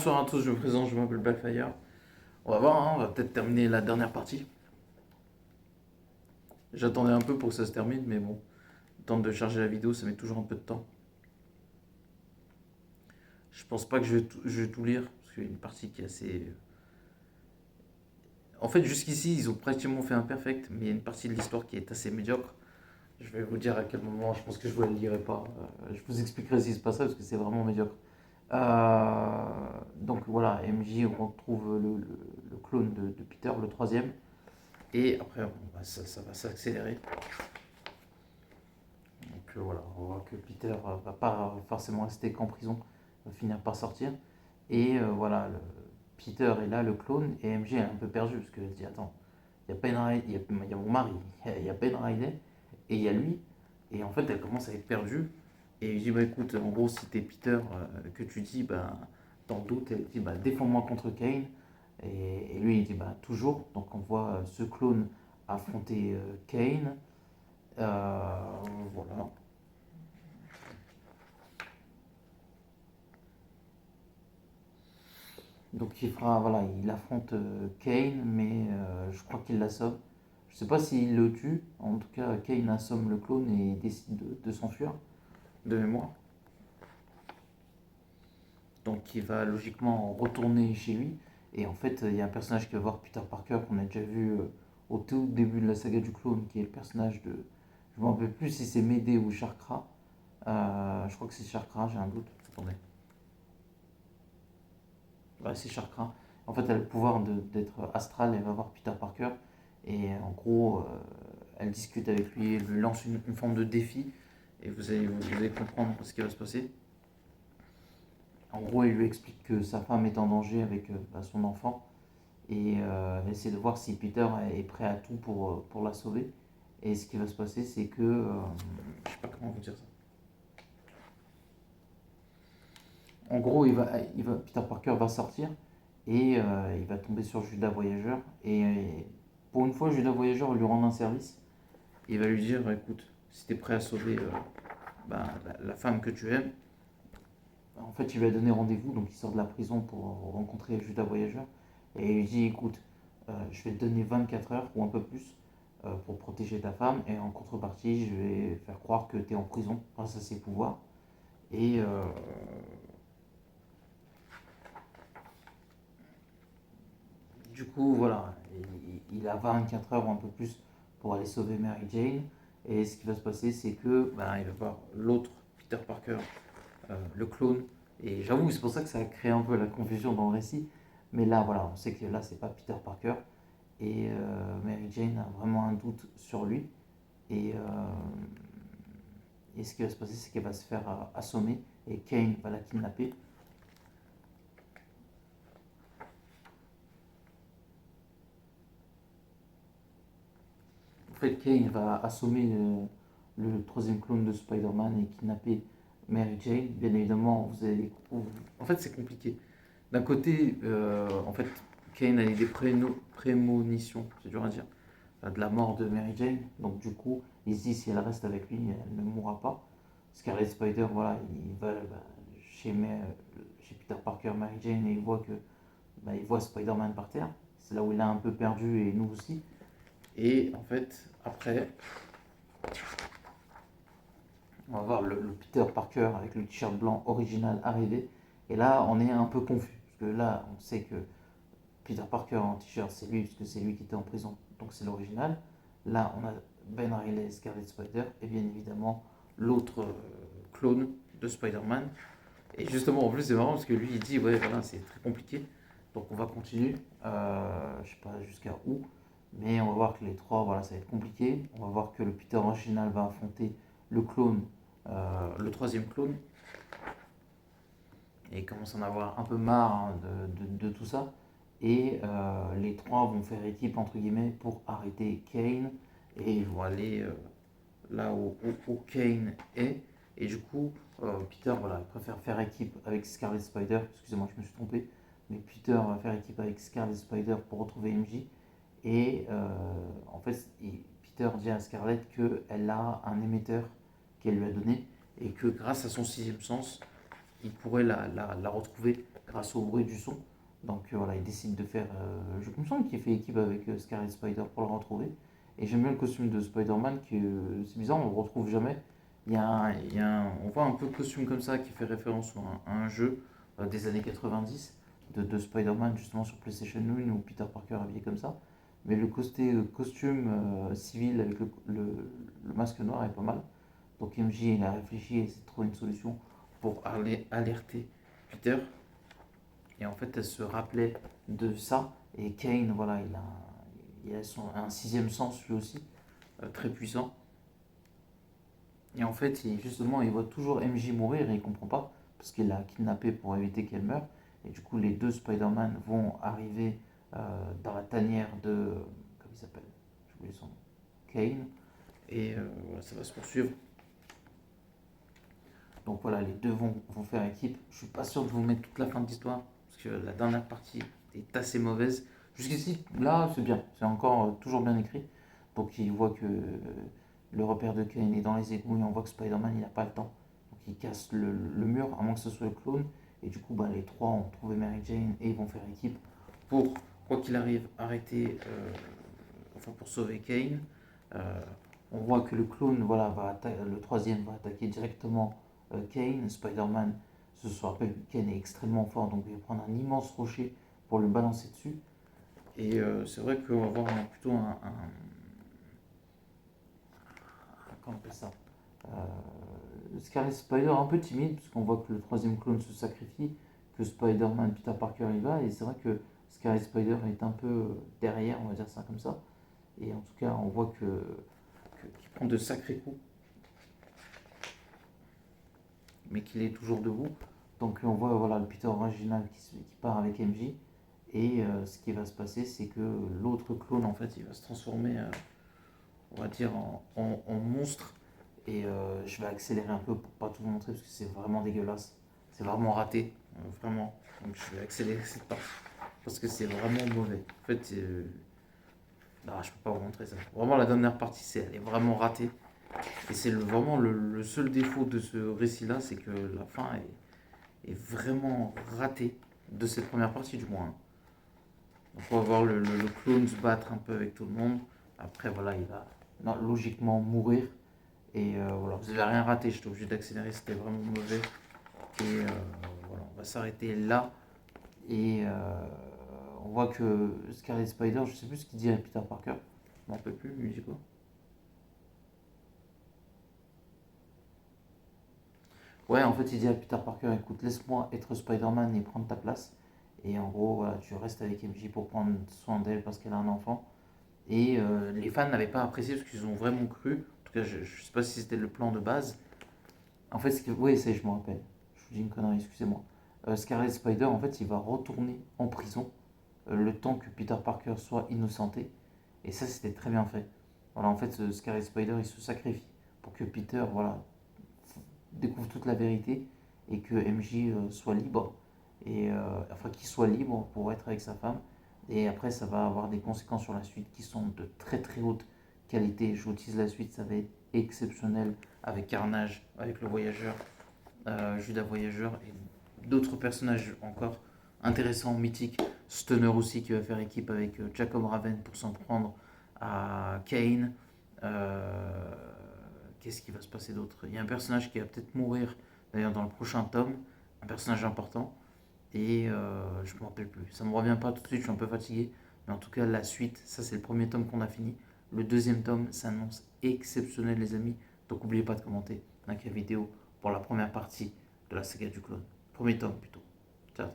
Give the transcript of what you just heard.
Bonsoir à tous, je me présente, je m'appelle Blackfire. On va voir, hein, on va peut-être terminer la dernière partie. J'attendais un peu pour que ça se termine, mais bon, le temps de charger la vidéo, ça met toujours un peu de temps. Je pense pas que je vais tout lire, parce qu'il y a une partie qui est assez... En fait, jusqu'ici, ils ont pratiquement fait un perfect, mais il y a une partie de l'histoire qui est assez médiocre. Je vais vous dire à quel moment, je pense que je ne le lirai pas. Je vous expliquerai ce qui se passerait, parce que c'est vraiment médiocre. Donc voilà, MJ retrouve le clone de Peter, le troisième. Et après, bon, bah, ça va s'accélérer. Donc voilà, on voit que Peter va pas forcément rester qu'en prison, va finir par sortir. Et voilà, Peter est là, le clone, et MJ est un peu perdu, parce qu'elle dit, attends, il y a Penn il y a mon mari, il y a Ben Riley, et il y a lui. Et en fait, elle commence à être perdue. Et il dit, bah écoute, en gros, si t'es Peter que tu dis, bah, t'en doutes, elle dit, bah défends-moi contre Kane. Et lui, il dit, bah toujours. Donc on voit ce clone affronter Kane. Voilà. Donc il fera, voilà, il affronte Kane, mais je crois qu'il l'assomme. Je sais pas s'il le tue. En tout cas, Kane assomme le clone et décide de s'enfuir, de mémoire. Donc il va logiquement retourner chez lui. Et en fait, il y a un personnage qui va voir Peter Parker qu'on a déjà vu au tout début de la saga du clone, qui est le personnage de... Je ne me rappelle plus si c'est Médée ou Chakra. Je crois que c'est Chakra, j'ai un doute. Attendez. Ouais, c'est Chakra. En fait, elle a le pouvoir d'être astrale, elle va voir Peter Parker. Et en gros, elle discute avec lui, elle lui lance une forme de défi. Et vous allez comprendre ce qui va se passer. En gros, elle lui explique que sa femme est en danger avec son enfant. Et elle essaie de voir si Peter est prêt à tout pour la sauver. Et ce qui va se passer, c'est que... je sais pas comment vous dire ça. En gros, Peter Parker va sortir et il va tomber sur Judas Voyageur. Et pour une fois, Judas Voyageur lui rend un service. Il va lui dire, écoute, si tu es prêt à sauver la femme que tu aimes, en fait, il lui a donné rendez-vous, donc il sort de la prison pour rencontrer Judas Voyageur. Et il lui dit, écoute, je vais te donner 24 heures ou un peu plus pour protéger ta femme. Et en contrepartie, je vais faire croire que tu es en prison grâce à ses pouvoirs. Et du coup, voilà, il a 24 heures ou un peu plus pour aller sauver Mary Jane. Et ce qui va se passer, c'est que il va voir l'autre Peter Parker, le clone. Et j'avoue, c'est pour ça que ça a créé un peu la confusion dans le récit. Mais là, voilà, on sait que là, c'est pas Peter Parker. Et Mary Jane a vraiment un doute sur lui. Et, et ce qui va se passer, c'est qu'elle va se faire assommer. Et Kane va la kidnapper. En fait, Kane va assommer le troisième clone de Spider-Man et kidnapper Mary Jane. Bien évidemment, en fait, c'est compliqué. D'un côté, en fait, Kane a eu des prémonitions, c'est dur à dire, de la mort de Mary Jane. Donc, du coup, il se dit si elle reste avec lui, elle ne mourra pas. Scarlet Spider, voilà, il va chez Peter Parker, Mary Jane, et il voit Spider-Man par terre. C'est là où il a un peu perdu, et nous aussi. Et en fait, après, on va voir le Peter Parker avec le t-shirt blanc original arriver. Et là, on est un peu confus. Parce que là, on sait que Peter Parker en t-shirt, c'est lui, puisque c'est lui qui était en prison. Donc c'est l'original. Là, on a Ben Reilly et Scarlet Spider. Et bien évidemment, l'autre clone de Spider-Man. Et justement, en plus, c'est marrant parce que lui, il dit, ouais, voilà, c'est très compliqué. Donc on va continuer. Je sais pas jusqu'à où. Mais on va voir que les trois, voilà, ça va être compliqué. On va voir que le Peter original va affronter le clone, le troisième clone. Et il commence à en avoir un peu marre hein, de tout ça. Et les trois vont faire équipe, entre guillemets, pour arrêter Kane. Et ils vont aller là où Kane est. Et du coup, Peter, voilà, il préfère faire équipe avec Scarlet Spider. Excusez-moi, je me suis trompé. Mais Peter va faire équipe avec Scarlet Spider pour retrouver MJ. Et en fait, Peter dit à Scarlett qu'elle a un émetteur qu'elle lui a donné et que grâce à son sixième sens, il pourrait la retrouver grâce au bruit du son. Donc voilà, il décide de faire. Je me semble qu'il fait équipe avec Scarlet Spider pour le retrouver. Et j'aime bien le costume de Spider-Man, qui c'est bizarre, on le retrouve jamais. On voit un peu le costume comme ça qui fait référence à un jeu des années 90 de Spider-Man, justement sur PlayStation 1 où Peter Parker habillé comme ça. Mais le côté costume civil avec le masque noir est pas mal. Donc MJ il a réfléchi et s'est trouvé une solution pour alerter Peter. Et en fait, elle se rappelait de ça. Et Kane, voilà, il a un sixième sens lui aussi, très puissant. Et en fait, justement, il voit toujours MJ mourir et il comprend pas, parce qu'il l'a kidnappé pour éviter qu'elle meure. Et du coup, les deux Spider-Man vont arriver dans la tanière de. Comment il s'appelle? J'ai oublié son nom. Kane. Et voilà, ça va se poursuivre. Donc voilà, les deux vont faire équipe. Je suis pas sûr de vous mettre toute la fin de l'histoire, parce que la dernière partie est assez mauvaise. Jusqu'ici, là, c'est bien. C'est encore toujours bien écrit. Donc il voit que le repère de Kane est dans les égouts et on voit que Spider-Man, il n'a pas le temps. Donc il casse le mur, à moins que ce soit le clone. Et du coup, bah, les trois ont trouvé Mary Jane et ils vont faire équipe pour, quoi qu'il arrive, arrêter, enfin pour sauver Kane. Euh, on voit que le clone, voilà, le troisième va attaquer directement Kane. Spider-Man se rappelle que Kane est extrêmement fort, donc il va prendre un immense rocher pour le balancer dessus. Et c'est vrai qu'on va avoir plutôt comment on appelle ça, Scarlet Spider un peu timide, puisqu'on voit que le troisième clone se sacrifie, que Spider-Man, Peter Parker y va, et c'est vrai que Scarlet Spider est un peu derrière, on va dire ça comme ça. Et en tout cas, on voit qu'il prend de sacrés coups, mais qu'il est toujours debout. Donc on voit voilà, le Peter original qui part avec MJ. Et ce qui va se passer, c'est que l'autre clone, en fait, il va se transformer, on va dire, en monstre. Et je vais accélérer un peu pour pas tout vous montrer parce que c'est vraiment dégueulasse. C'est vraiment raté, vraiment. Donc je vais accélérer cette partie parce que c'est vraiment mauvais. En fait, non, je peux pas vous montrer ça. Vraiment, la dernière partie, elle est vraiment ratée. Et c'est vraiment le seul défaut de ce récit-là, c'est que la fin est vraiment ratée de cette première partie, du moins. Donc on va voir le clone se battre un peu avec tout le monde. Après, voilà, il va logiquement mourir. Et voilà, vous n'avez rien raté, j'étais obligé d'accélérer, c'était vraiment mauvais. Et voilà, on va s'arrêter là. Et on voit que Scarlet Spider, je sais plus ce qu'il dit à Peter Parker. Je m'en rappelle plus, lui dit quoi. Ouais, en fait, il dit à Peter Parker, écoute, laisse-moi être Spider-Man et prendre ta place. Et en gros, voilà, tu restes avec MJ pour prendre soin d'elle parce qu'elle a un enfant. Et les fans n'avaient pas apprécié parce qu'ils ont vraiment cru. En tout cas, je ne sais pas si c'était le plan de base. En fait, oui, ça, je me rappelle. Je vous dis une connerie, excusez-moi. Scarlet Spider, en fait, il va retourner en prison le temps que Peter Parker soit innocenté. Et ça, c'était très bien fait. Voilà, en fait, Scarlet Spider, il se sacrifie pour que Peter, voilà, découvre toute la vérité et que MJ soit libre. Et enfin, qu'il soit libre pour être avec sa femme. Et après, ça va avoir des conséquences sur la suite qui sont de très très haute qualité. Je vous tease la suite, ça va être exceptionnel avec Carnage, avec le Voyageur, Judas Voyageur et d'autres personnages encore intéressants, mythiques. Stunner aussi qui va faire équipe avec Jacob Raven pour s'en prendre à Kane. Euh, Qu'est-ce qui va se passer d'autre? Il y a un personnage qui va peut-être mourir d'ailleurs dans le prochain tome, un personnage important. Et je ne me rappelle plus. Ça ne me revient pas tout de suite, je suis un peu fatigué. Mais en tout cas, la suite, ça c'est le premier tome qu'on a fini. Le deuxième tome s'annonce exceptionnel, les amis. Donc n'oubliez pas de commenter, like la vidéo pour la première partie de la saga du clone. Premier tome plutôt. Ciao.